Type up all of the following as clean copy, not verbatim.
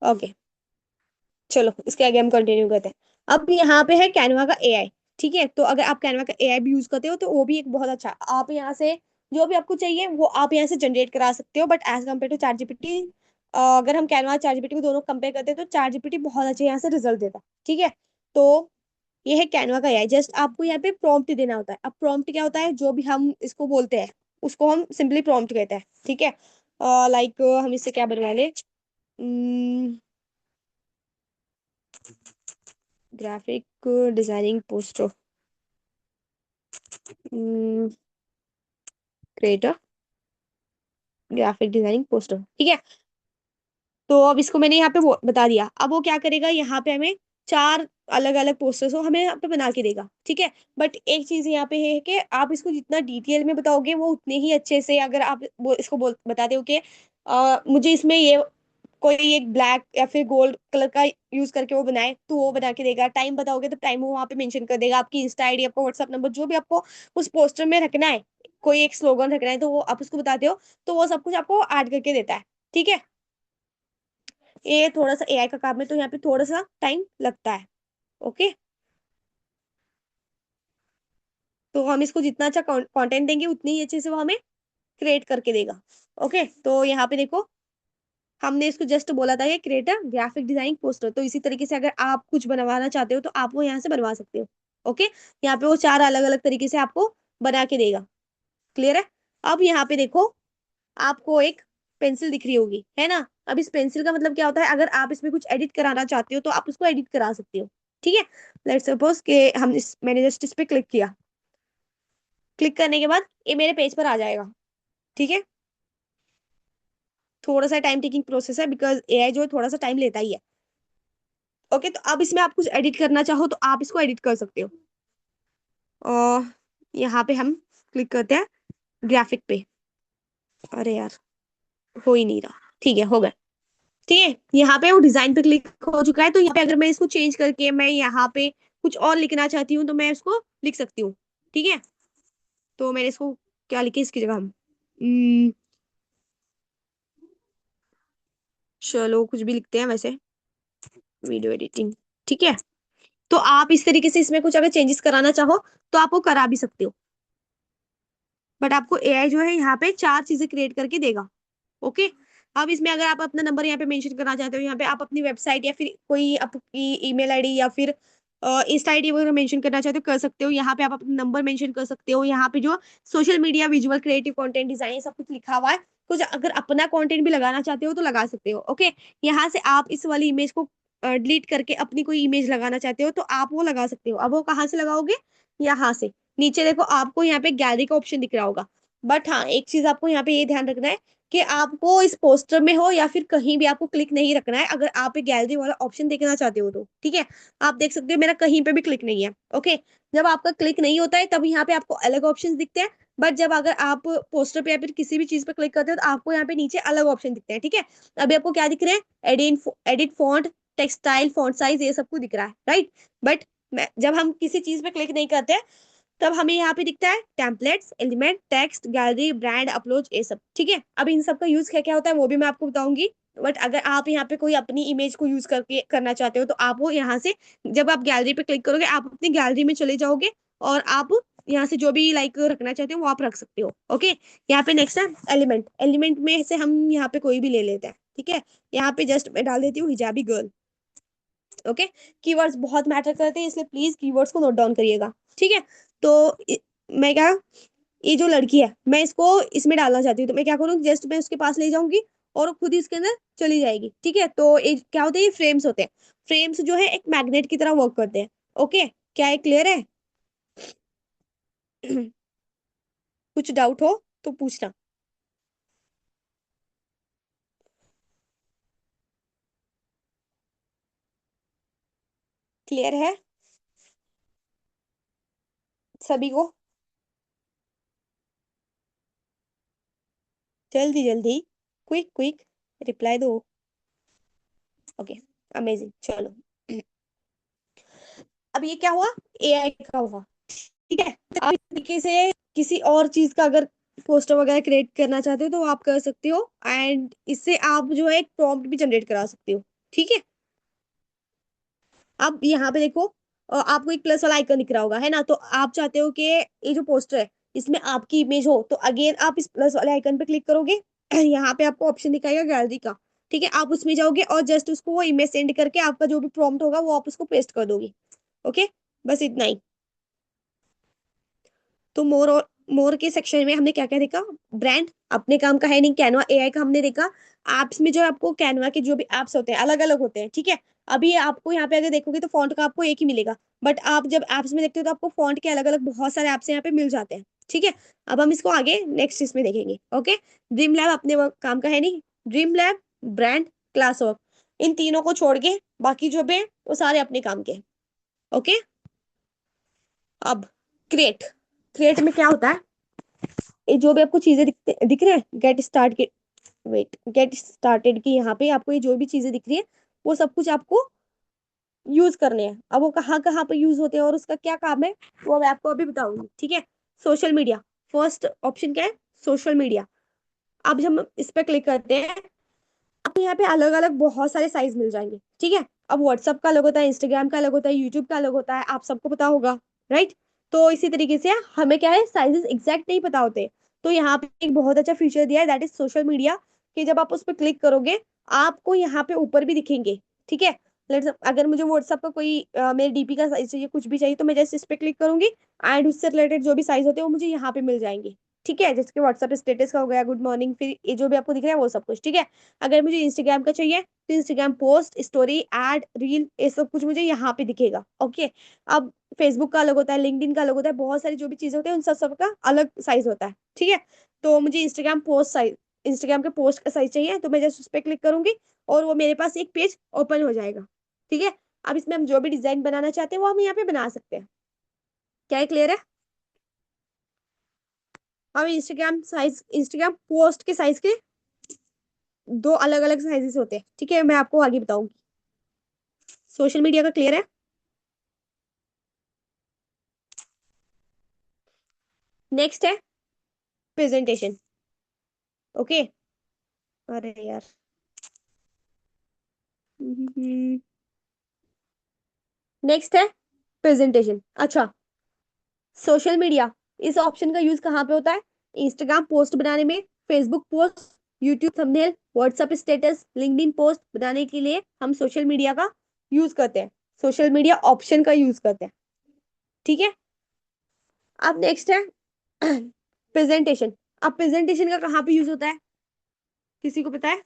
Okay, चलो इसके आगे हम कंटिन्यू करते हैं। अब यहाँ पे है कैनवा का एआई। ठीक है, तो अगर आप कैनवा का एआई भी यूज करते हो तो वो भी एक बहुत अच्छा, आप यहाँ से जो भी आपको चाहिए वो आप यहाँ से जनरेट करा सकते हो, but as compared to ChatGPT, अगर हम कैनवा चैट जीपीटी को दोनों कंपेयर करते हैं तो चैट जीपीटी बहुत अच्छे यहाँ से रिजल्ट देता है। ठीक है, तो ये है कैनवा का एआई। जस्ट आपको यहाँ पे प्रॉम्प्ट देना होता है। अब प्रॉम्प्ट क्या होता है, जो भी हम इसको बोलते हैं उसको हम सिंपली प्रॉम्प्ट कहते हैं। ठीक है, लाइक हम इससे क्या बनवा ले, graphic designing poster, creator graphic designing poster. ठीक है, तो अब इसको मैंने यहाँ पे बता दिया। अब वो क्या करेगा, यहाँ पे हमें चार अलग अलग पोस्टर्स हो हमें यहाँ पे बना के देगा। ठीक है, बट एक चीज यहाँ पे है कि आप इसको जितना डिटेल में बताओगे वो उतने ही अच्छे से, अगर आप इसको बताते हो कि मुझे इसमें ये कोई एक ब्लैक या फिर गोल्ड कलर का यूज करके वो बनाए, तो वो बना के देगा। टाइम बताओगे तो टाइम वो वहाँ पे मेंशन कर देगा, आपकी इंस्टा आईडी, आपका व्हाट्सएप नंबर, जो भी आपको उस पोस्टर में रखना है, कोई एक स्लोगन रखना है तो वो आप उसको बताते हो, तो वो सब कुछ आपको ऐड करके देता है। ठीक है, ये थोड़ा सा एआई का काम है, तो यहाँ पे थोड़ा सा टाइम लगता है। ओके, तो हम इसको जितना अच्छा कंटेंट देंगे उतनी ही अच्छे से वो हमें क्रिएट करके देगा। ओके, तो यहाँ पे देखो, हमने इसको जस्ट बोला था ये create a graphic designing poster, तो इसी तरीके से अगर आप कुछ बनवाना चाहते हो तो आप वो यहाँ से बनवा सकते हो। ओके, यहाँ पे वो चार अलग अलग तरीके से आपको बना के देगा। क्लियर है? अब यहाँ पे देखो, आपको एक पेंसिल दिख रही होगी, है ना? अब इस पेंसिल का मतलब क्या होता है, अगर आप इसमें कुछ एडिट कराना चाहते हो तो आप उसको एडिट करा सकते हो। ठीक है, लेट्स सपोज कि हम मैंने जस्ट इस पे क्लिक किया। क्लिक करने के बाद ये मेरे पेज पर आ जाएगा। ठीक है, थोड़ा सा टाइम टेकिंग प्रोसेस है, बिकॉज एआई जो है थोड़ा सा टाइम लेता ही है। ओके, तो अब इसमें आप कुछ एडिट करना चाहो तो आप इसको एडिट कर सकते हो। और यहाँ पे हम क्लिक करते हैं ग्राफिक पे। अरे यार, हो ही नहीं रहा। ठीक है, हो गया। ठीक है, यहाँ पे वो डिजाइन पे क्लिक हो चुका है, तो यहाँ पे अगर मैं इसको चेंज करके मैं यहाँ पे कुछ और लिखना चाहती हूँ तो मैं इसको लिख सकती हूँ। ठीक है, तो मैंने इसको क्या लिखे इसकी जगह हम, चलो कुछ भी लिखते हैं वैसे, वीडियो एडिटिंग। ठीक है, तो आप इस तरीके से इसमें कुछ अगर चेंजेस कराना चाहो तो आप वो करा भी सकते हो, बट आपको एआई जो है यहाँ पे चार चीजें क्रिएट करके देगा। ओके, अब इसमें अगर आप अपना नंबर यहाँ पे मेंशन करना चाहते हो, यहाँ पे आप अपनी वेबसाइट या फिर कोई आपकी ईमेल आईडी या फिर इंस्टा आईडी वगैरह मेंशन करना चाहते हो कर सकते हो। यहाँ पे आप अपना नंबर मेंशन कर सकते हो। यहाँ पे जो social media, visual, creative content, design सब कुछ लिखा हुआ है। कुछ अगर अपना कंटेंट भी लगाना चाहते हो तो लगा सकते हो। ओके, यहाँ से आप इस वाली इमेज को डिलीट करके अपनी कोई इमेज लगाना चाहते हो तो आप वो लगा सकते हो। अब वो कहाँ से लगाओगे, यहाँ से नीचे देखो आपको यहाँ पे गैलरी का ऑप्शन दिख रहा होगा। बट हाँ, एक चीज आपको यहाँ पे ये ध्यान रखना है कि आपको इस पोस्टर में हो या फिर कहीं भी आपको क्लिक नहीं रखना है, अगर आप एक गैलरी वाला ऑप्शन देखना चाहते हो तो। ठीक है, आप देख सकते हो मेरा कहीं पे भी क्लिक नहीं है। ओके, जब आपका क्लिक नहीं होता है तब यहाँ पे आपको अलग ऑप्शन दिखते हैं, बट जब अगर आप पोस्टर पे या फिर किसी भी चीज पे क्लिक करते हो तो आपको यहाँ पे नीचे अलग ऑप्शन दिखते हैं। ठीक है, अभी आपको क्या दिख रहे हैं, edit font, textile, font size, ये सब कुछ दिख रहा है, राइट? बट जब हम किसी चीज पे क्लिक नहीं करते तब हमें यहाँ पे दिखता है templates, element, text, gallery, brand, upload, ये सब। ठीक है, अब इन सब का यूज क्या क्या होता है वो भी मैं आपको बताऊंगी। बट अगर आप यहाँ पे कोई अपनी इमेज को यूज करके करना चाहते हो तो आप वो यहाँ से, जब आप गैलरी पे क्लिक करोगे आप अपनी गैलरी में चले जाओगे और आप यहाँ से जो भी लाइक रखना चाहते हो वो आप रख सकते हो। ओके, यहाँ पे नेक्स्ट है एलिमेंट। एलिमेंट में से हम यहाँ पे कोई भी ले लेते हैं। ठीक है, यहाँ पे जस्ट मैं डाल देती हूँ हिजाबी गर्ल। ओके, कीवर्ड्स बहुत मैटर करते हैं, इसलिए प्लीज कीवर्ड्स को नोट डाउन करिएगा। ठीक है, तो मैं क्या, ये जो लड़की है मैं इसको इसमें डालना चाहती हूँ, तो मैं क्या करूँ, जस्ट मैं उसके पास ले जाऊंगी और वो खुद ही इसके अंदर चली जाएगी। ठीक है, तो ये क्या होते हैं, ये फ्रेम्स होते हैं। फ्रेम्स जो है एक मैग्नेट की तरह वर्क करते हैं। ओके, क्या ये क्लियर है? कुछ डाउट हो तो पूछना। क्लियर है सभी को? जल्दी जल्दी, क्विक क्विक रिप्लाई दो। ओके, अमेजिंग, चलो। अब ये क्या हुआ, एआई का हुआ। ठीक है, आप इस तरीके से किसी और चीज का अगर पोस्टर वगैरह क्रिएट करना चाहते हो तो आप कर सकते हो, एंड इससे आप जो है एक प्रॉम्प्ट भी जनरेट करा सकते हो। ठीक है। अब यहाँ पे देखो, आपको एक प्लस वाला आइकन दिख रहा होगा, है ना? तो आप चाहते हो कि ये जो पोस्टर है इसमें आपकी इमेज हो, तो अगेन आप इस प्लस वाले आइकन पे क्लिक करोगे। यहाँ पे आपको ऑप्शन दिखाएगा गैलरी का। ठीक है, आप उसमें जाओगे और जस्ट उसको वो इमेज सेंड करके आपका जो भी प्रॉम्प्ट होगा वो आप उसको पेस्ट कर दोगे। ओके, बस इतना ही। तो मोर और मोर के सेक्शन में हमने क्या क्या देखा? ब्रांड अपने काम का है नहीं, कैनवा एआई का हमने देखा। एप्स में जो आपको कैनवा के जो भी एप्स होते हैं अलग अलग होते हैं, ठीक है। अभी आपको यहाँ पे अगर देखोगे तो फॉन्ट का आपको एक ही मिलेगा, बट आप जब एप्स में देखते हो तो आपको फॉन्ट के अलग अलग बहुत सारे एप्स यहाँ पे मिल जाते हैं। ठीक है, अब हम इसको आगे नेक्स्ट इसमें देखेंगे। ओके, ड्रीम लैब अपने काम का है नहीं। Dream lab, brand, class work, इन तीनों को छोड़ के बाकी जो भी है वो सारे अपने काम के। ओके, अब क्रिएट। क्रिएट में क्या होता है? ये जो भी आपको चीजें दिख रहे हैं, गेट स्टार्ट के, वेट, गेट स्टार्टेड की यहाँ पे आपको ये जो भी चीजें दिख रही है वो सब कुछ आपको यूज करने हैं। अब वो कहाँ कहाँ पे यूज होते हैं और उसका क्या काम है वो मैं आपको अभी बताऊंगी। ठीक है, सोशल मीडिया, फर्स्ट ऑप्शन क्या है? Social media. अब जब हम इस पे क्लिक करते हैं, आपको यहाँ पे अलग अलग बहुत सारे साइज मिल जाएंगे। ठीक है, अब व्हाट्सअप का अलग होता है, इंस्टाग्राम का अलग होता है, यूट्यूब का अलग होता है, आप सबको पता होगा, राइट? तो इसी तरीके से हमें क्या है, साइजेस एग्जैक्ट नहीं पता होते। तो यहाँ पे एक बहुत अच्छा फीचर दिया है, दैट इज सोशल मीडिया, कि जब आप उस पर क्लिक करोगे आपको यहाँ पे ऊपर भी दिखेंगे। ठीक है, लेट्स, अगर मुझे व्हाट्सअप का कोई मेरे डीपी का साइज चाहिए, कुछ भी चाहिए, तो मैं जस्ट इस पे क्लिक करूंगी एंड उससे रिलेटेड जो भी साइज होते हैं वो मुझे यहाँ पे मिल जाएंगे। ठीक है, जैसे कि व्हाट्सएप स्टेटस का हो गया, गुड मॉर्निंग, फिर ये जो भी आपको दिख रहा है वो सब कुछ। ठीक है, अगर मुझे इंस्टाग्राम का चाहिए तो Instagram post, story, ad, reel, ये सब कुछ मुझे यहाँ पे दिखेगा। ओके, अब फेसबुक का अलग होता है, लिंक्डइन का अलग होता है, बहुत सारी जो भी चीजें होती है उन सब का अलग साइज होता है। ठीक है, तो मुझे इंस्टाग्राम पोस्ट साइज, इंस्टाग्राम के पोस्ट का साइज चाहिए तो मैं जस्ट उस पर क्लिक करूंगी और वो मेरे पास एक पेज ओपन हो जाएगा। ठीक है, अब इसमें हम जो भी डिजाइन बनाना चाहते हैं वो हम यहाँ पे बना सकते हैं। क्या है, क्लियर है? अब इंस्टाग्राम साइज, इंस्टाग्राम पोस्ट के साइज के दो अलग अलग साइजेस होते हैं। ठीक है, मैं आपको आगे बताऊंगी। सोशल मीडिया का क्लियर है? नेक्स्ट है प्रेजेंटेशन। ओके, अरे यार, नेक्स्ट है प्रेजेंटेशन। अच्छा, सोशल मीडिया, इस ऑप्शन का यूज कहाँ पे होता है? इंस्टाग्राम पोस्ट बनाने में, Facebook post, YouTube thumbnail, WhatsApp status, LinkedIn post बनाने के लिए हम सोशल मीडिया का यूज करते हैं, सोशल मीडिया ऑप्शन का यूज करते हैं। ठीक है, अब नेक्स्ट है प्रेजेंटेशन। अब प्रेजेंटेशन का कहाँ पे यूज होता है, किसी को पता है?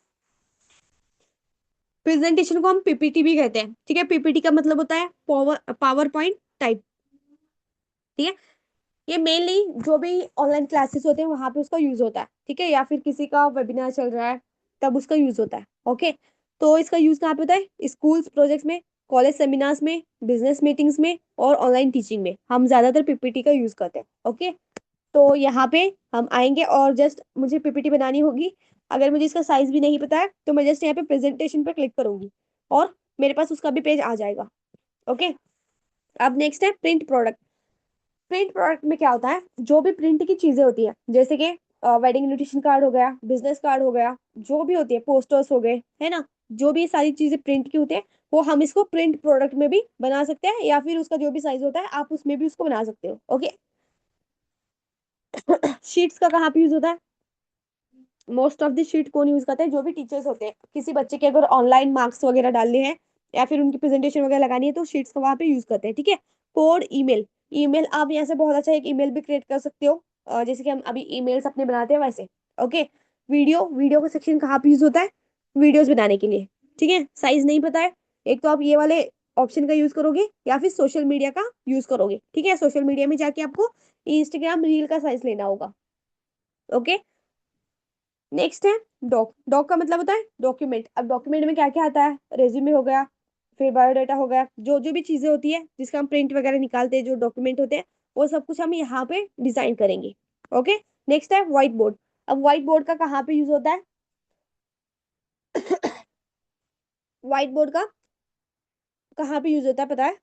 प्रेजेंटेशन को हम पीपीटी भी कहते हैं। ठीक है, पीपीटी का मतलब होता है पावर पावर पॉइंट टाइप। ठीक है, ये मेनली जो भी ऑनलाइन क्लासेस होते हैं वहां पे उसका यूज होता है। ठीक है, या फिर किसी का वेबिनार चल रहा है तब उसका यूज होता है। ओके, तो इसका यूज कहाँ पे होता है? स्कूल्स प्रोजेक्ट्स में, कॉलेज सेमिनार्स में, बिजनेस मीटिंग्स में और ऑनलाइन टीचिंग में हम ज्यादातर पीपीटी का यूज करते हैं। ओके, तो यहाँ पे हम आएंगे और जस्ट मुझे पीपीटी बनानी होगी। अगर मुझे इसका साइज भी नहीं पता है तो मैं जस्ट यहाँ पे प्रेजेंटेशन पे क्लिक करूंगी और मेरे पास उसका भी पेज आ जाएगा। ओके, अब नेक्स्ट है प्रिंट प्रोडक्ट। प्रिंट प्रोडक्ट में क्या होता है? जो भी प्रिंट की चीजें होती है, जैसे कि वेडिंग इनविटेशन कार्ड हो गया, बिजनेस कार्ड हो गया, जो भी होती है, पोस्टर्स हो गए, है ना, जो भी सारी चीजें प्रिंट की होती है वो हम इसको प्रिंट प्रोडक्ट में भी बना सकते हैं, या फिर उसका जो भी साइज होता है आप उसमें भी उसको बना सकते हो। ओके, शीट्स का कहाँ पे यूज होता है? मोस्ट ऑफ द शीट कौन यूज करते हैं? जो भी टीचर्स होते हैं, किसी बच्चे के अगर ऑनलाइन मार्क्स वगैरह डालने हैं या फिर उनकी प्रेजेंटेशन वगैरह लगानी है तो शीट्स का वहां पे यूज करते हैं। ठीक है, कोड, ईमेल, ईमेल आप यहाँ से बहुत अच्छा एक ईमेल भी क्रिएट कर सकते हो, जैसे कि हम अभी ईमेल्स अपने बनाते हैं वैसे। ओके, वीडियो, वीडियो का सेक्शन कहाँ पे यूज होता है? वीडियोस बनाने के लिए। ठीक है, साइज नहीं पता है, एक तो आप ये वाले ऑप्शन का यूज करोगे या फिर सोशल मीडिया का यूज करोगे। ठीक है, सोशल मीडिया में जाके आपको इंस्टाग्राम रील का साइज लेना होगा। ओके, नेक्स्ट है डॉक। डॉक का मतलब होता है डॉक्यूमेंट। अब डॉक्यूमेंट में क्या क्या आता है? रेज्यूमे हो गया, फिर बायोडाटा हो गया, जो जो भी चीजें होती है जिसका हम प्रिंट वगैरह निकालते हैं, जो डॉक्यूमेंट होते हैं वो सब कुछ हम यहाँ पे डिजाइन करेंगे। ओके, नेक्स्ट है व्हाइट बोर्ड। अब व्हाइट बोर्ड का कहाँ पे यूज होता है? व्हाइट बोर्ड का कहाँ पे यूज होता है पता है?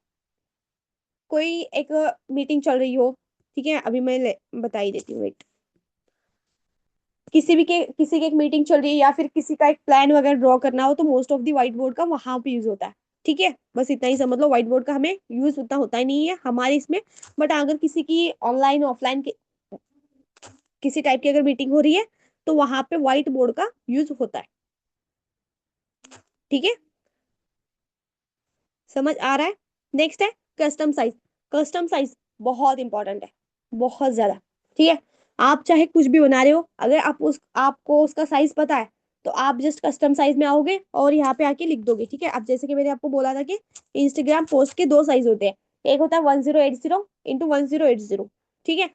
कोई एक मीटिंग चल रही हो, ठीक है, अभी मैं बता ही देती हूँ, वेट। किसी की एक मीटिंग चल रही है या फिर किसी का एक प्लान वगैरह ड्रॉ करना हो तो most of the white board का वहां पे यूज होता है। ठीक है, बस इतना ही समझ लो, व्हाइट बोर्ड का हमें यूज उतना होता ही नहीं है हमारे इसमें। बट अगर किसी की ऑनलाइन ऑफलाइन किसी टाइप की अगर मीटिंग हो रही है तो वहां पे व्हाइट बोर्ड का यूज होता है। ठीक है, समझ आ रहा है। नेक्स्ट है कस्टम साइज। कस्टम साइज बहुत इंपॉर्टेंट है, बहुत ज्यादा। ठीक है, आप चाहे कुछ भी बना रहे हो, अगर आपको उसका साइज पता है तो आप जस्ट कस्टम साइज में आओगे और यहाँ पे आके लिख दोगे। ठीक है, अब जैसे कि मैंने आपको बोला था कि इंस्टाग्राम पोस्ट के दो साइज होते हैं, एक होता है 1080x1080। ठीक है,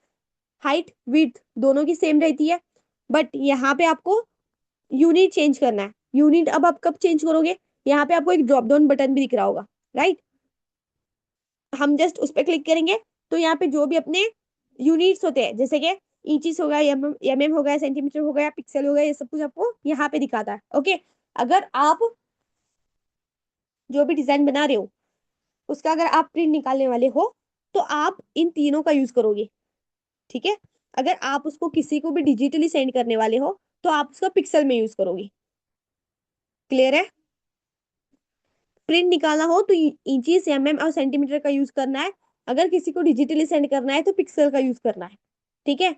हाइट विड्थ दोनों की सेम रहती है, बट यहाँ पे आपको यूनिट चेंज करना है। यूनिट अब आप कब चेंज करोगे, यहाँ पे आपको एक ड्रॉप डाउन बटन भी दिख रहा होगा, राइट। हम जस्ट उस पर क्लिक करेंगे तो यहाँ पे जो भी अपने यूनिट्स होते हैं, जैसे कि इंचेस हो गया, एमएम हो गया, सेंटीमीटर हो गया, पिक्सल हो गया, ये सब कुछ आपको यहाँ पे दिखाता है। ओके, अगर आप जो भी डिजाइन बना रहे हो उसका अगर आप प्रिंट निकालने वाले हो तो आप इन तीनों का यूज करोगे। ठीक है, अगर आप उसको किसी को भी डिजिटली सेंड करने वाले हो तो आप उसका पिक्सल में यूज करोगे। क्लियर है। प्रिंट निकालना हो तो इंचेस, एमएम और सेंटीमीटर का यूज करना है। अगर किसी को डिजिटली सेंड करना है तो पिक्सल का यूज करना है। ठीक है,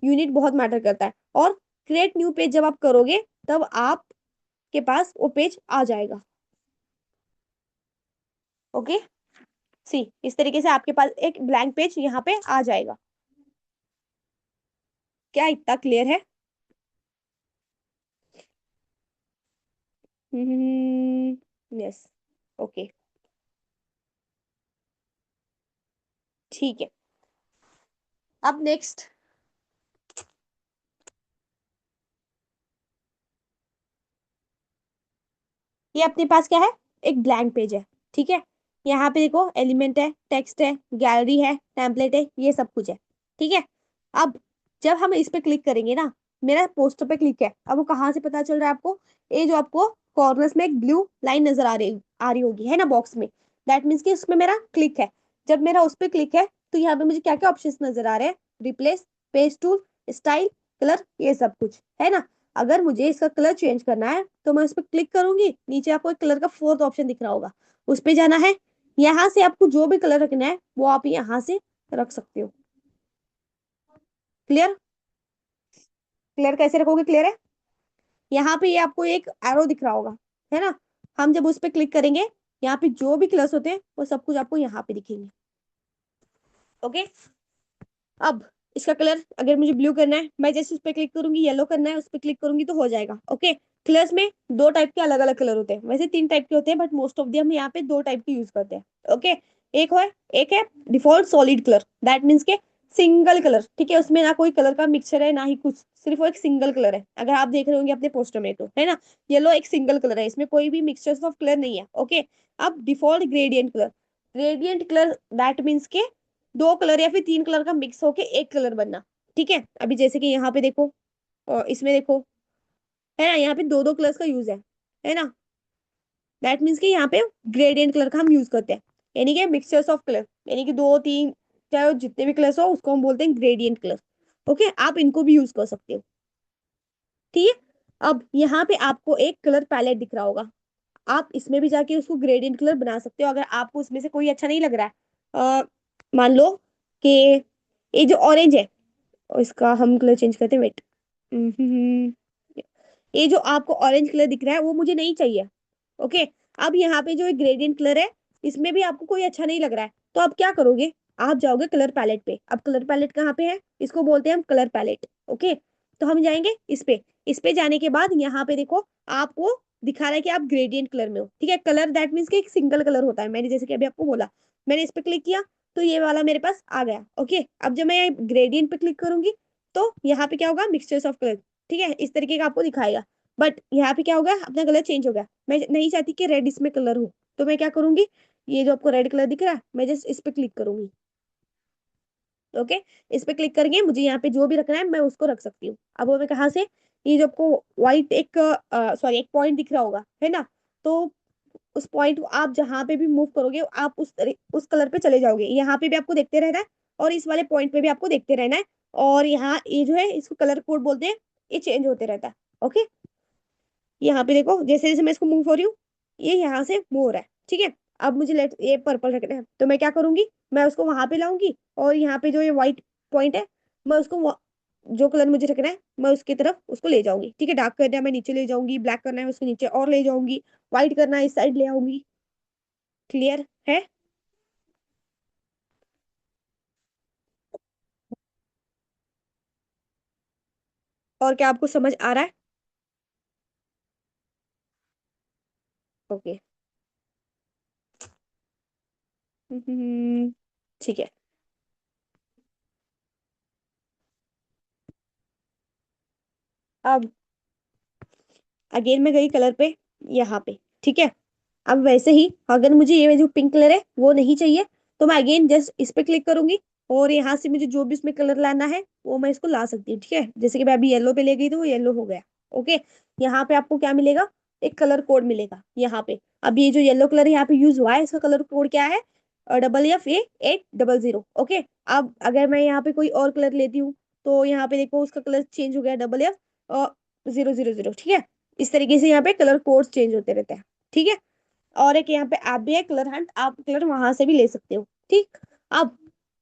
यूनिट बहुत मैटर करता है। और क्रिएट न्यू पेज जब आप करोगे तब आपके पास वो पेज आ जाएगा। ओके, सी इस तरीके से आपके पास एक ब्लैंक पेज यहाँ पे आ जाएगा। क्या इतना क्लियर है? यस, ओके, ठीक है। अब नेक्स्ट, ये अपने पास क्या है, एक ब्लैंक पेज है। ठीक है, यहाँ पे देखो एलिमेंट है, टेक्स्ट है, गैलरी है, टेम्पलेट है, ये सब कुछ है। ठीक है, अब जब हम इस पे क्लिक करेंगे ना, मेरा पोस्टर पे क्लिक है, अब वो कहाँ से पता चल रहा है आपको, ये जो आपको कॉर्नर्स में एक ब्लू लाइन नजर आ रही होगी है ना बॉक्स में, दैट मीन्स कि उसमें मेरा क्लिक है। जब मेरा उस पर क्लिक है तो यहाँ पे मुझे क्या क्या ऑप्शन नजर आ रहे हैं, replace, page tool, style, colour, ये सब कुछ है ना। अगर मुझे इसका कलर चेंज करना है तो मैं उस पर क्लिक करूंगी, नीचे आपको एक कलर का फोर्थ ऑप्शन दिख रहा होगा, उस पर जाना है। यहाँ से आपको जो भी कलर रखना है वो आप यहाँ से रख सकते हो। क्लियर? क्लियर कैसे रखोगे, क्लियर है। यहाँ पे ये आपको एक एरो दिख रहा होगा, है ना। हम जब उस पर क्लिक करेंगे, यहाँ पे जो भी कलर्स होते हैं वो सब कुछ आपको यहाँ पे दिखेंगे। ओके, अब इसका कलर अगर मुझे ब्लू करना है, मैं जैसे उस पर क्लिक करूंगी, येलो करना है उस पर क्लिक करूंगी तो हो जाएगा। ओके, कलर्स में दो टाइप के अलग अलग कलर होते हैं, वैसे तीन टाइप के होते हैं बट मोस्ट ऑफ दी हम यहाँ पे दो टाइप के यूज करते हैं। ओके, एक है default solid colour, that means के सिंगल कलर। ठीक है, उसमें ना कोई कलर का मिक्सचर है ना ही कुछ, सिर्फ वो एक सिंगल कलर है। अगर आप देख रहे होंगे अपने पोस्टर में तो है ना, येलो एक सिंगल कलर है, इसमें कोई भी मिक्सचर ऑफ कलर नहीं है। ओके, अब default gradient colour, gradient colour that means के दो कलर या फिर तीन कलर का मिक्स होके एक कलर बनना। ठीक है, अभी जैसे कि यहाँ पे देखो और इसमें देखो, है ना, यहाँ पे दो दो कलर्स का यूज है ना। दैट मीन्स कि यहाँ पे ग्रेडियंट कलर का हम यूज करते हैं, यानी कि मिक्सचर्स ऑफ कलर, यानी कि दो तीन, चाहे जितने भी कलर्स हो उसको हम बोलते हैं ग्रेडियंट कलर। ओके, आप इनको भी यूज कर सकते हो। ठीक है, अब यहाँ पे आपको एक कलर पैलेट दिख रहा होगा, आप इसमें भी जाके उसको ग्रेडियंट कलर बना सकते हो अगर आपको उसमें से कोई अच्छा नहीं लग रहा है। मान लो कि ये जो ऑरेंज है, और इसका हम कलर चेंज करते हैं, वेट। ये जो आपको ऑरेंज कलर दिख रहा है वो मुझे नहीं चाहिए। ओके, अब यहाँ पे जो एक ग्रेडियंट कलर है इसमें भी आपको कोई अच्छा नहीं लग रहा है, तो आप क्या करोगे, आप जाओगे कलर पैलेट पे। अब कलर पैलेट कहाँ पे है, इसको बोलते हैं हम कलर पैलेट। ओके, तो हम जाएंगे इस पे जाने के बाद यहाँ पे देखो आपको दिखा रहा है कि आप ग्रेडियंट कलर में हो। ठीक है, कलर दैट मीन्स कि एक सिंगल कलर होता है, मैंने जैसे कि अभी आपको बोला, मैंने इस पे क्लिक किया तो ये वाला मेरे पास आ गया। ओके, अब जब मैं ग्रेडियंट पे क्लिक करूंगी तो यहाँ पे क्या होगा, मिक्सचर्स ऑफ कलर। ठीक है, इस तरीके का आपको दिखाएगा, बट यहाँ पे क्या होगा, अपना कलर चेंज हो गया। मैं नहीं चाहती कि रेड इसमें कलर हो, तो मैं क्या करूंगी, ये जो आपको रेड कलर दिख रहा है मैं जस्ट इस पे क्लिक करूंगी। ओके, इस पे क्लिक करके मुझे यहाँ पे जो भी रखना है मैं उसको रख सकती हूँ। अब वो मैं कहाँ से, ये जो आपको व्हाइट एक सॉरी एक पॉइंट दिख रहा होगा है ना, तो उस पॉइंट को आप जहां पे भी मूव करोगे आप उस कलर पे चले जाओगे, यहाँ पे भी आपको देखते रहना है और इस वाले पॉइंट पे भी आपको देखते रहना है। और यहाँ ये जो है इसको कलर कोड बोलते हैं, ये चेंज होते रहता है। ओके, यहाँ पे देखो जैसे जैसे मैं इसको मूव हो रही हूँ, ये यहाँ से मूव हो रहा है, ठीक है। अब मुझे लेट ये पर्पल रखना है, तो मैं क्या करूंगी, मैं उसको वहां पे लाऊंगी, और यहाँ पे जो ये व्हाइट पॉइंट है, मैं उसको जो कलर मुझे रखना है मैं उसकी तरफ उसको ले जाऊंगी, ठीक है। डार्क करना है मैं नीचे ले जाऊंगी, ब्लैक करना है उसके नीचे और ले जाऊंगी, व्हाइट करना है इस साइड ले आऊंगी। क्लियर है? और क्या आपको समझ आ रहा है? ओके। हम्म, ठीक है। अब अगेन मैं गई कलर पे, यहाँ पे, ठीक है। अब वैसे ही अगर मुझे ये जो पिंक कलर है वो नहीं चाहिए, तो मैं अगेन जस्ट इस पे क्लिक करूंगी, और यहाँ से मुझे जो भी इसमें कलर लाना है वो मैं इसको ला सकती हूँ, ठीक है। जैसे कि मैं अभी येलो पे ले गई तो वो येलो हो गया। ओके, यहाँ पे आपको क्या मिलेगा, एक कलर कोड मिलेगा यहाँ पे। अब ये जो येलो कलर यहाँ पे यूज हुआ है, इसका कलर कोड क्या है, FA800। ओके, अब अगर मैं यहाँ पे कोई और कलर लेती हूँ, तो यहाँ पे देखो उसका कलर चेंज हो गया, FF000, ठीक है। इस तरीके से यहाँ पे कलर कोड चेंज होते रहते हैं, ठीक है। और एक यहाँ पे ऐप भी है कलर हंट, आप कलर वहां से भी ले सकते हो, ठीक। अब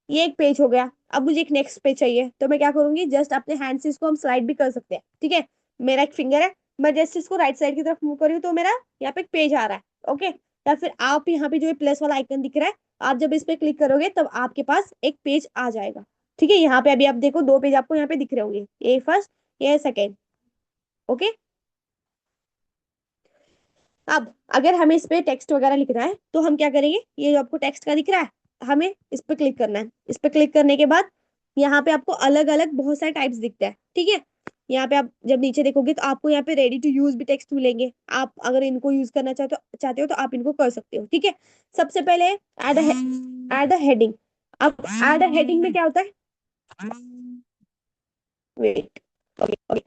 ये एक पेज हो गया, अब मुझे एक नेक्स्ट पेज चाहिए, तो मैं क्या करूंगी, जस्ट अपने हैंड से इसको हम स्लाइड भी कर सकते हैं, ठीक है। मेरा एक फिंगर है, मैं जस्ट इसको राइट साइड की तरफ मूव कर रही हूँ, तो मेरा यहाँ पे एक पेज आ रहा है। ओके, या फिर आप यहाँ पे जो है प्लस वाला आइकन दिख रहा है, आप जब इस पे क्लिक करोगे तब आपके पास एक पेज आ जाएगा, ठीक है। यहाँ पे अभी आप देखो दो पेज आपको यहाँ पे दिख रहे होंगे, ये फर्स्ट, ये सेकेंड। ओके, अब अगर हमें इस पे टेक्स्ट वगैरह लिखना है, तो हम क्या करेंगे, ये जो आपको टेक्स्ट का दिख रहा है, हमें इस पे क्लिक करना है। इस पे क्लिक करने के बाद यहाँ पे आपको अलग अलग बहुत सारे टाइप्स दिखते हैं, ठीक है। यहाँ पे आप जब नीचे देखोगे तो आपको यहाँ पे रेडी टू यूज भी टेक्स्ट मिलेंगे, आप अगर इनको यूज करना चाहते हो तो आप इनको कर सकते हो, ठीक है। सबसे पहले ऐड अ हेडिंग। अब ऐड अ हेडिंग में क्या होता है, वेट, ओके।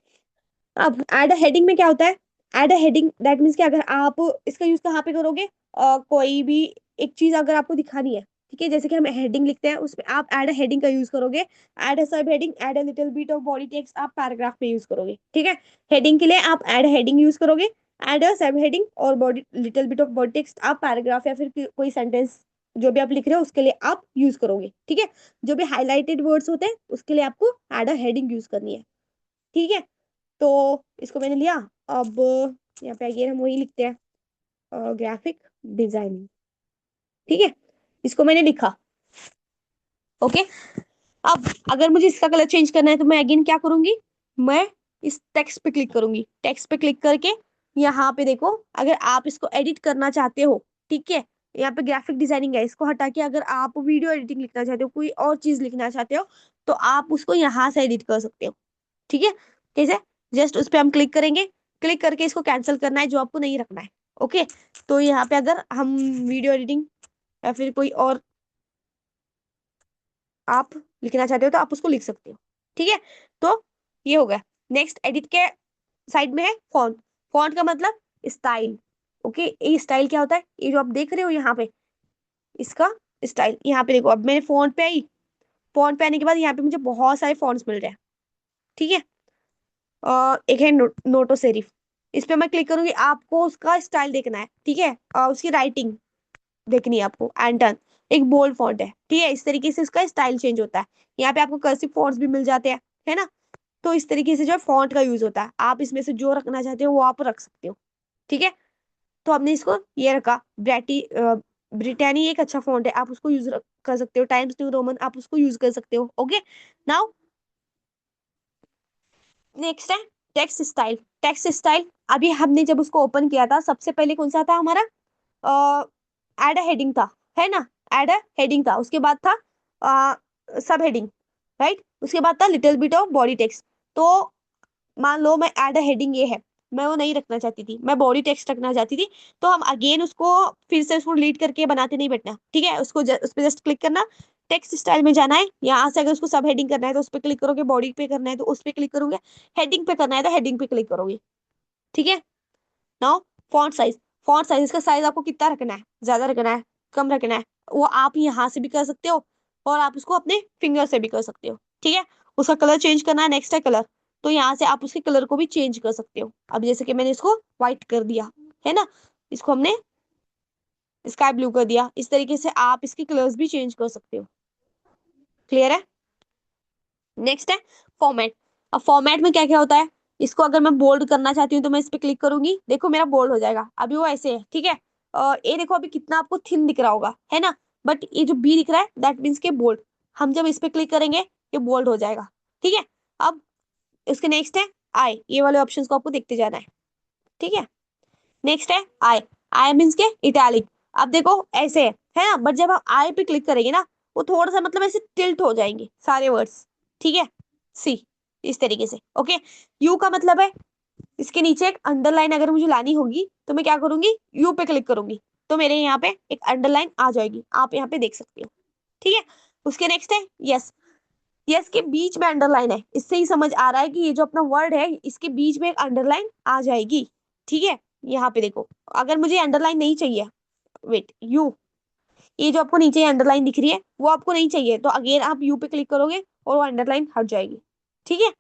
अब एड हेडिंग में क्या होता है, एड हेडिंग दैट मीन्स कि अगर आप इसका यूज कहाँ पे करोगे, कोई भी एक चीज अगर आपको दिखानी है, ठीक है, जैसे कि हम हेडिंग लिखते हैं उसमें आप एड हेडिंग का यूज करोगे। Add subheading, add little bit of body text आप पैराग्राफ में यूज करोगे, ठीक है। हेडिंग के लिए आप एड हेडिंग यूज करोगे, एड सब हेडिंग और body little bit of body text आप पैराग्राफ या फिर कोई सेंटेंस जो भी आप लिख रहे हो उसके लिए आप यूज करोगे, ठीक है। जो भी हाईलाइटेड वर्ड्स होते हैं उसके लिए आपको एड हेडिंग यूज करनी है, ठीक है। तो इसको मैंने लिया। अब यहाँ पे आइए हम वही लिखते हैं, ग्राफिक डिजाइनिंग, ठीक है। इसको मैंने लिखा। ओके, अब अगर मुझे इसका कलर चेंज करना है तो मैं अगेन क्या करूंगी, मैं इस टेक्स्ट पे क्लिक करूंगी। टेक्स्ट पे क्लिक करके यहाँ पे देखो, अगर आप इसको एडिट करना चाहते हो, ठीक है, यहाँ पे ग्राफिक डिजाइनिंग है, इसको हटा के अगर आप वीडियो एडिटिंग लिखना चाहते हो, कोई और चीज लिखना चाहते हो, तो आप उसको यहाँ से एडिट कर सकते हो, ठीक है। कैसे, जस्ट उस पर हम क्लिक करेंगे, क्लिक करके इसको कैंसिल करना है जो आपको नहीं रखना है। ओके, तो यहाँ पे अगर हम वीडियो एडिटिंग या फिर कोई और आप लिखना चाहते हो तो आप उसको लिख सकते हो, ठीक है। तो ये हो गया। नेक्स्ट एडिट के साइड में है फॉन्ट। फॉन्ट का मतलब स्टाइल। ओके, ये स्टाइल क्या होता है, ये जो आप देख रहे हो यहाँ पे, इसका स्टाइल। यहाँ पे देखो, अब मैंने फॉन्ट पे आई, फॉन्ट पे आने के बाद यहाँ पे मुझे बहुत सारे फॉन्ट्स मिल रहे हैं, ठीक है। एक है नोटो सेरिफ, इस पे मैं क्लिक करूंगी, आपको उसका स्टाइल देखना है, ठीक है। उसकी राइटिंग देखनी है आपको, एंटन एक बोल्ड फॉन्ट है, ठीक है। इस तरीके से इसका स्टाइल चेंज होता है। यहाँ पे आपको कर्सिव फॉन्ट्स भी मिल जाते हैं, है ना। तो इस तरीके से जो फॉन्ट का यूज होता है, आप इसमें से जो रखना चाहते हो वो आप रख सकते हो, ठीक है। तो हमने इसको ये रखा, ब्रिटानी एक अच्छा फॉन्ट है, आप उसको यूज कर सकते हो। टाइम्स न्यू रोमन आप उसको यूज कर सकते हो। ओके, नाउ नेक्स्ट है टेक्स्ट स्टाइल। टेक्स्ट स्टाइल अभी हमने जब उसको ओपन किया था, सबसे पहले कौन सा था हमारा, एड हेडिंग था, है ना। एड हेडिंग था, उसके बाद था सब हेडिंग, राइट। उसके बाद था little bit of body text. तो मान लो मैं एड हेडिंग ये है, मैं वो नहीं रखना चाहती थी, मैं बॉडी टेक्स्ट रखना चाहती थी, तो हम अगेन उसको फिर से उसको डिलीट करके बनाते नहीं बैठना, ठीक है। उसको उस पर जस्ट क्लिक करना, टेक्स्ट स्टाइल में जाना है, यहाँ से अगर उसको सब हेडिंग करना है तो उस पर क्लिक करोगे, बॉडी पे करना है तो उस पर क्लिक करोगे, हेडिंग पे करना है तो हेडिंग पे क्लिक करोगे, ठीक है। Now font size. Font size का साइज आपको कितना रखना है, ज्यादा रखना है, कम रखना है, वो आप यहाँ से भी कर सकते हो, और आप उसको अपने फिंगर से भी कर सकते हो, ठीक है। उसका कलर चेंज करना है, नेक्स्ट है कलर। तो यहाँ से आप उसके कलर को भी चेंज कर सकते हो। अब जैसे कि मैंने इसको व्हाइट कर दिया है ना, इसको हमने स्काई ब्लू कर दिया, इस तरीके से आप इसके कलर्स भी चेंज कर सकते हो। क्लियर है? नेक्स्ट है फॉर्मेट। अब फॉर्मेट में क्या क्या होता है, इसको अगर मैं बोल्ड करना चाहती हूँ तो मैं इस पे क्लिक करूंगी, देखो मेरा बोल्ड हो जाएगा। अभी वो ऐसे है, ठीक है। ये देखो अभी कितना आपको थिन दिख रहा होगा, है ना, बट ये जो बी दिख रहा है दैट मीन्स के बोल्ड। हम जब इस पे क्लिक करेंगे ये बोल्ड हो जाएगा, ठीक है। अब इसके नेक्स्ट है आई, ये वाले ऑप्शन को आपको देखते जाना है, ठीक है। नेक्स्ट है आई, आई मीन्स के इटैलिक। अब देखो ऐसे है ना, बट जब हम आई पे क्लिक करेंगे ना, वो थोड़ा सा मतलब ऐसे टिल्ट हो जाएंगे सारे वर्ड्स, ठीक है। सी, इस तरीके से, ओके। यू का मतलब है इसके नीचे एक अंडरलाइन अगर मुझे लानी होगी तो मैं क्या करूंगी, यू पे क्लिक करूंगी, तो मेरे यहाँ पे एक अंडरलाइन आ जाएगी, आप यहाँ पे देख सकते हो, ठीक है। उसके नेक्स्ट है यस। यस के बीच में अंडरलाइन है, इससे ही समझ आ रहा है कि ये जो अपना वर्ड है इसके बीच में एक अंडरलाइन आ जाएगी, ठीक है। यहाँ पे देखो, अगर मुझे अंडरलाइन नहीं चाहिए, वेट यू, ये जो आपको नीचे अंडरलाइन दिख रही है वो आपको नहीं चाहिए, तो अगेन आप यू पे क्लिक करोगे और वो अंडरलाइन हट जाएगी, ठीक है।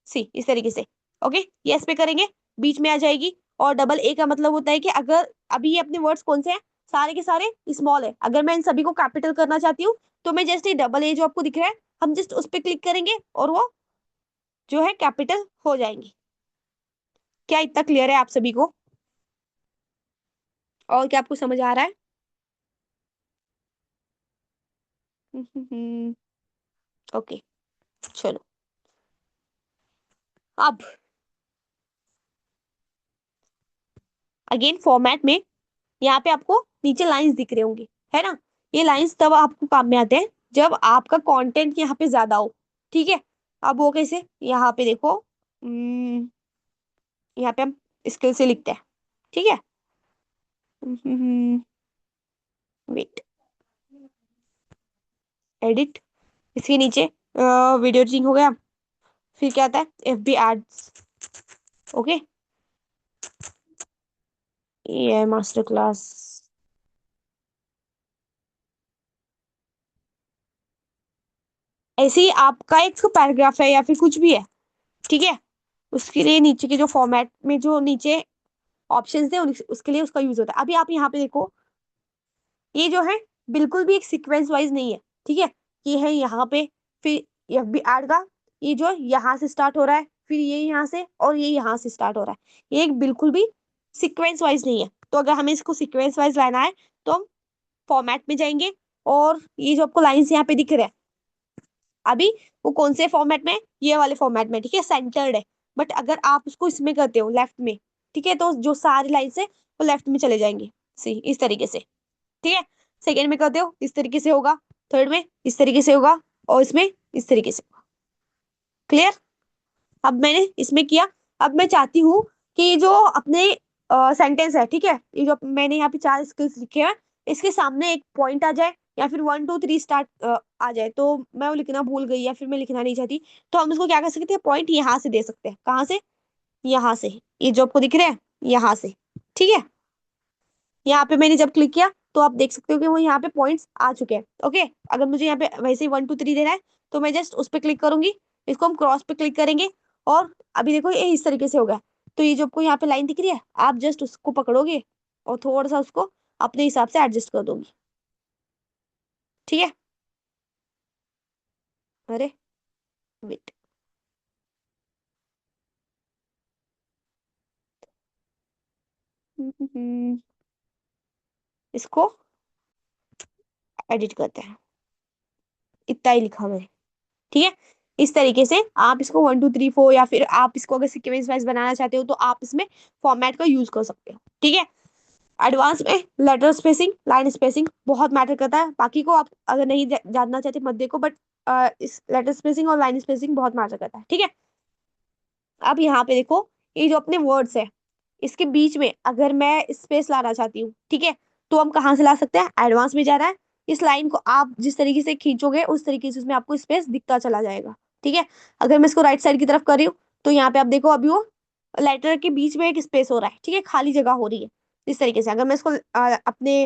सी, इस तरीके से, ओके। यस पे करेंगे बीच में आ जाएगी। और डबल ए का मतलब होता है कि अगर अभी ये अपने वर्ड्स कौन से हैं, सारे के सारे स्मॉल है, अगर मैं इन सभी को कैपिटल करना चाहती हूँ तो मैं जस्ट ये डबल ए जो आपको दिख रहा है, हम जस्ट उस पर क्लिक करेंगे और वो जो है कैपिटल हो जाएंगे। क्या इतना क्लियर है आप सभी को? और क्या आपको समझ आ रहा है? ओके, चलो। अब अगेन फॉर्मेट में यहाँ पे आपको नीचे लाइंस दिख रहे होंगे, है ना। ये लाइंस तब आपको काम में आते हैं जब आपका कंटेंट यहाँ पे ज्यादा हो, ठीक है। अब वो कैसे, यहाँ पे देखो, यहाँ पे हम स्किल से लिखते हैं, ठीक है। वेट, एडिट, इसके नीचे वीडियो एडिटिंग हो गया, फिर क्या आता है, एफ बी एड्स, ओके। ये है मास्टर क्लास। ऐसे ही आपका एक पैराग्राफ है या फिर कुछ भी है, ठीक है, उसके लिए नीचे के जो फॉर्मेट में जो नीचे ऑप्शंस है उसके लिए उसका यूज होता है। अभी आप यहाँ पे देखो, ये जो है बिल्कुल भी एक सीक्वेंस वाइज नहीं है, ठीक है। ये है यहाँ पे, फिर एफ बी एड का ये जो यहाँ से स्टार्ट हो रहा है, फिर ये यहाँ से और ये यहाँ से स्टार्ट हो रहा है, ये एक बिल्कुल भी सीक्वेंस वाइज नहीं है। तो अगर हमें इसको सीक्वेंस वाइज लाना है तो हम फॉर्मेट में जाएंगे, और ये जो आपको लाइन्स यहाँ पे दिख रहे हैं अभी, वो कौन से फॉर्मेट में, ये वाले फॉर्मेट में, ठीक है, सेंटर्ड है। बट अगर आप उसको इसमें करते हो लेफ्ट में, ठीक है, तो जो सारी लाइन्स है वो लेफ्ट में चले जाएंगे, सी, इस तरीके से, ठीक है। सेकेंड में करते हो इस तरीके से होगा, थर्ड में इस तरीके से होगा, और इसमें इस तरीके से होगा। क्लियर? अब मैंने इसमें किया। अब मैं चाहती हूँ कि ये जो अपने सेंटेंस है, ठीक है, ये जो मैंने यहाँ पे चार स्किल्स लिखे हैं, इसके सामने एक पॉइंट आ जाए या फिर 1 2 3 स्टार्ट आ जाए, तो मैं वो लिखना भूल गई या फिर मैं लिखना नहीं चाहती, तो हम इसको क्या कर सकते हैं, पॉइंट यहाँ से दे सकते हैं। कहाँ से? यहाँ से, ये जो आपको दिख रहा है यहाँ से, ठीक है। यहाँ पे मैंने जब क्लिक किया तो आप देख सकते हो कि वो यहाँ पे पॉइंट्स आ चुके हैं, ओके। अगर मुझे यहाँ पे वैसे ही 1 2 3 देना है तो मैं जस्ट उस पर क्लिक करूंगी, इसको हम क्रॉस पे क्लिक करेंगे, और अभी देखो ये इस तरीके से हो गया। तो ये जो आपको यहाँ पे लाइन दिख रही है, आप जस्ट उसको पकड़ोगे और थोड़ा सा उसको अपने हिसाब से एडजस्ट कर दोगे, ठीक है। अरे वेट, इसको एडिट करते हैं, इतना ही लिखा मैंने, ठीक है। इस तरीके से आप इसको 1 2 3 4, या फिर आप इसको अगर सीक्वेंस वाइज बनाना चाहते हो तो आप इसमें फॉर्मेट का यूज कर सकते हो, ठीक है। एडवांस में लेटर स्पेसिंग, लाइन स्पेसिंग बहुत मैटर करता है, बाकी को आप अगर नहीं जानना चाहते मत देखो, बट इस लेटर स्पेसिंग और लाइन स्पेसिंग बहुत मैटर करता है, ठीक है। अब यहाँ पे देखो, ये जो अपने वर्ड्स है इसके बीच में अगर मैं स्पेस लाना चाहती हूँ, ठीक है, तो हम कहाँ से ला सकते हैं, एडवांस में जाना है। इस लाइन को आप जिस तरीके से खींचोगे उस तरीके से उसमें आपको स्पेस दिखता चला जाएगा, ठीक है। अगर मैं इसको राइट साइड की तरफ कर रही हूँ तो यहाँ पे आप देखो अभी वो लेटर के बीच में एक स्पेस हो रहा है, ठीक है, खाली जगह हो रही है। इस तरीके से अगर मैं इसको अपने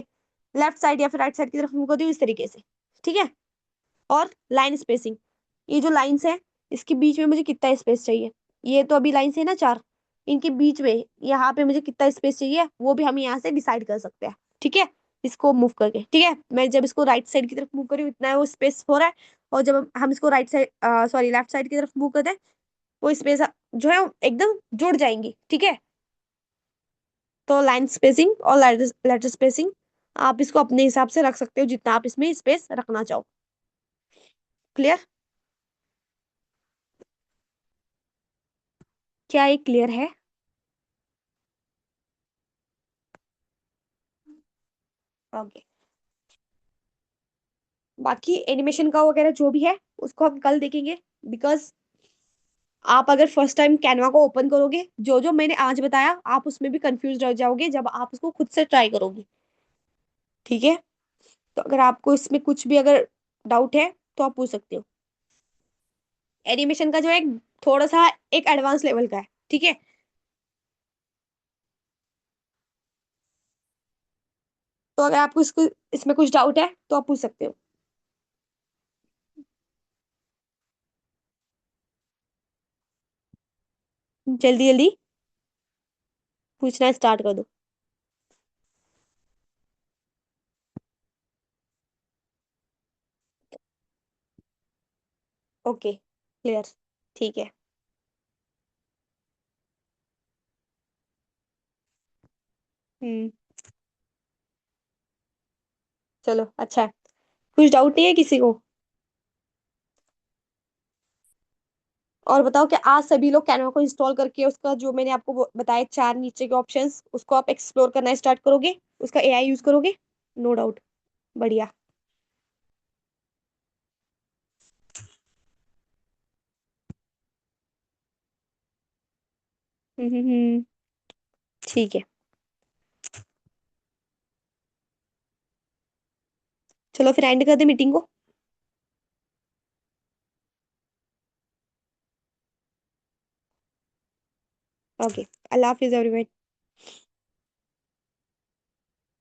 लेफ्ट साइड या फिर राइट साइड की तरफ मूव करती हूँ इस तरीके से, ठीक है। और लाइन स्पेसिंग, ये जो लाइन्स है इसके बीच में मुझे कितना स्पेस चाहिए, ये तो अभी लाइन से है ना चार, इनके बीच में यहाँ पे मुझे कितना स्पेस चाहिए वो भी हम यहाँ से डिसाइड कर सकते हैं, ठीक है। इसको मूव करके, ठीक है, मैं जब इसको राइट साइड की तरफ मूव करी हूँ इतना वो स्पेस हो रहा है, और जब हम इसको right side sorry left side की तरफ मूव करते हैं वो स्पेस जो है वो एकदम जुड़ जाएंगी, ठीक है। तो लाइन स्पेसिंग और लेटर स्पेसिंग आप इसको अपने हिसाब से रख सकते हो जितना आप इसमें स्पेस रखना चाहो। क्लियर? क्या ये क्लियर है? ओके। बाकी एनिमेशन का वगैरह जो भी है उसको हम कल देखेंगे, बिकॉज आप अगर फर्स्ट टाइम कैनवा को ओपन करोगे जो जो मैंने आज बताया आप उसमें भी कंफ्यूज रह जाओगे जब आप उसको खुद से ट्राई करोगे, ठीक है। तो अगर आपको इसमें कुछ भी अगर डाउट है तो आप पूछ सकते हो। एनिमेशन का जो है थोड़ा सा एक एडवांस लेवल का है, ठीक है। तो अगर आपको इसको इसमें कुछ डाउट है तो आप पूछ सकते हो। जल्दी जल्दी पूछना स्टार्ट कर दो। ओके, क्लियर, ठीक है। हम्म। चलो अच्छा है। कुछ डाउट नहीं है किसी को? और बताओ कि आज सभी लोग कैनवा को इंस्टॉल करके उसका जो मैंने आपको बताया चार नीचे के ऑप्शंस उसको आप एक्सप्लोर करना स्टार्ट करोगे, उसका एआई यूज करोगे? No doubt. बढ़िया। हम्म। ठीक है। चलो फिर एंड कर दे मीटिंग को। ओके। अल्लाह हाफिज एवरीवन।